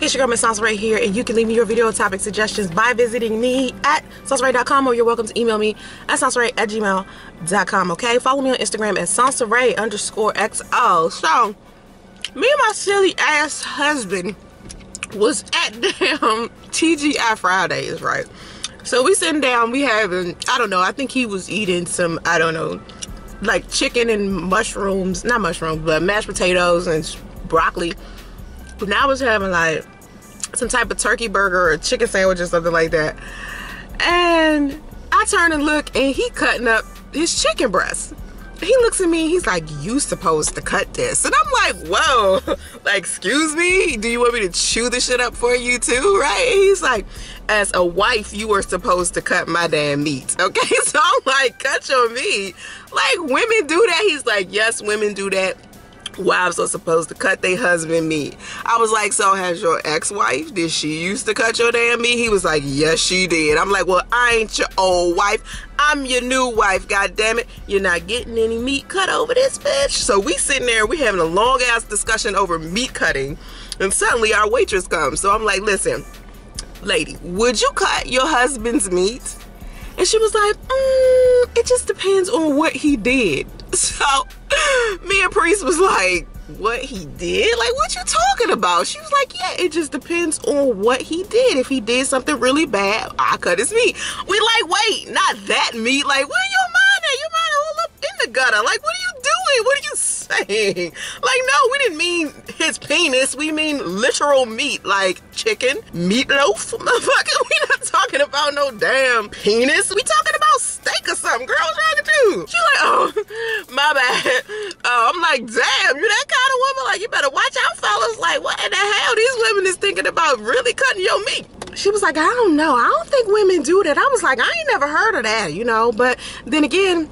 It's your girl, Miss Soncerae here, and you can leave me your video topic suggestions by visiting me at soncerae.com, or you're welcome to email me at soncerae@gmail.com, okay? Follow me on Instagram at soncerae_XO. So, me and my silly ass husband was at damn TGI Fridays, right? So we sitting down, we having, I don't know, I think he was eating some, I don't know, like chicken and mushrooms, not mushrooms, but mashed potatoes and broccoli. But now I was having like some type of turkey burger or chicken sandwich or something like that. And I turn and look, and he cutting up his chicken breast. He looks at me, he's like, "You supposed to cut this?" And I'm like, whoa, like, excuse me? Do you want me to chew the shit up for you too, right? And he's like, "As a wife, you were supposed to cut my damn meat." Okay, so I'm like, cut your meat? Like, women do that? He's like, yes, women do that. Wives are supposed to cut their husband meat. I was like, so has your ex-wife, did she used to cut your damn meat? He was like, yes, she did. I'm like, well, I ain't your old wife. I'm your new wife, god damn it. You're not getting any meat cut over this bitch. So we sitting there, we having a long ass discussion over meat cutting, and suddenly our waitress comes. So I'm like, listen, lady, would you cut your husband's meat? And she was like, it just depends on what he did. So me and Priest was like, what he did? Like, what you talking about? She was like, yeah, it just depends on what he did. If he did something really bad, I cut his meat. We like, wait, not that meat. Like, where your mind at? Your mind all up in the gutter. Like, what are you doing? What are you saying? Like, no, we didn't mean his penis. We mean literal meat, like chicken, meatloaf. Motherfucker, we not talking about no damn penis. We talking about steak or something. Girl, what's wrong with you? She like, oh, my bad. I'm like, damn, you that kind of woman? Like, you better watch out, fellas. Like, what in the hell? These women is thinking about really cutting your meat. She was like, I don't know. I don't think women do that. I was like, I ain't never heard of that, you know? But then again,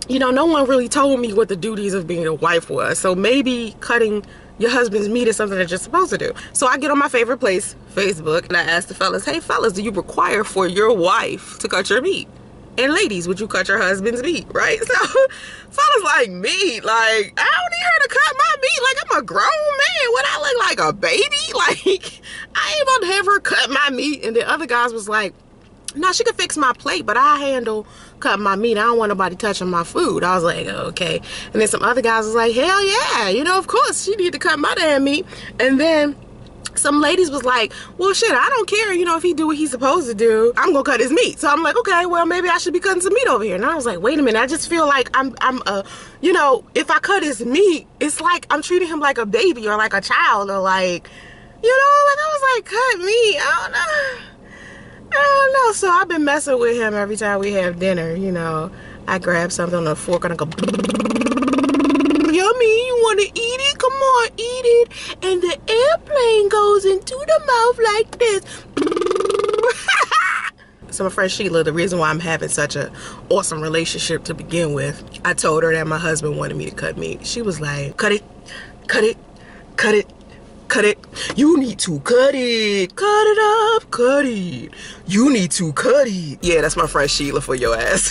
you know, no one really told me what the duties of being a wife was. So maybe cutting your husband's meat is something that you're supposed to do. So I get on my favorite place, Facebook, and I ask the fellas, hey fellas, do you require for your wife to cut your meat? And ladies, would you cut your husband's meat, right? So fellas like me, like, I don't need her to cut my meat. Like, I'm a grown man. What, I look like a baby? Like, I ain't about to have her cut my meat. And the other guys was like, no, she could fix my plate, but I handle cutting my meat. I don't want nobody touching my food. I was like, okay. And then some other guys was like, hell yeah, you know, of course she need to cut my damn meat. And then some ladies was like, well, shit, I don't care, you know, if he do what he's supposed to do, I'm gonna cut his meat. So I'm like, okay, well, maybe I should be cutting some meat over here. And I was like, wait a minute, I just feel like I'm you know, if I cut his meat, it's like I'm treating him like a baby or like a child, or like, you know, like, I was like, cut meat, I don't know. So I've been messing with him every time we have dinner, you know. I grab something on a fork and I go, yummy, you want to eat it? Come on, eat it. And the airplane goes into the mouth like this. So my friend Sheila, the reason why I'm having such an awesome relationship to begin with, I told her that my husband wanted me to cut meat. She was like, cut it, cut it, cut it. Cut it. You need to cut it. Cut it up. Cut it. You need to cut it. Yeah, that's my friend Sheila for your ass.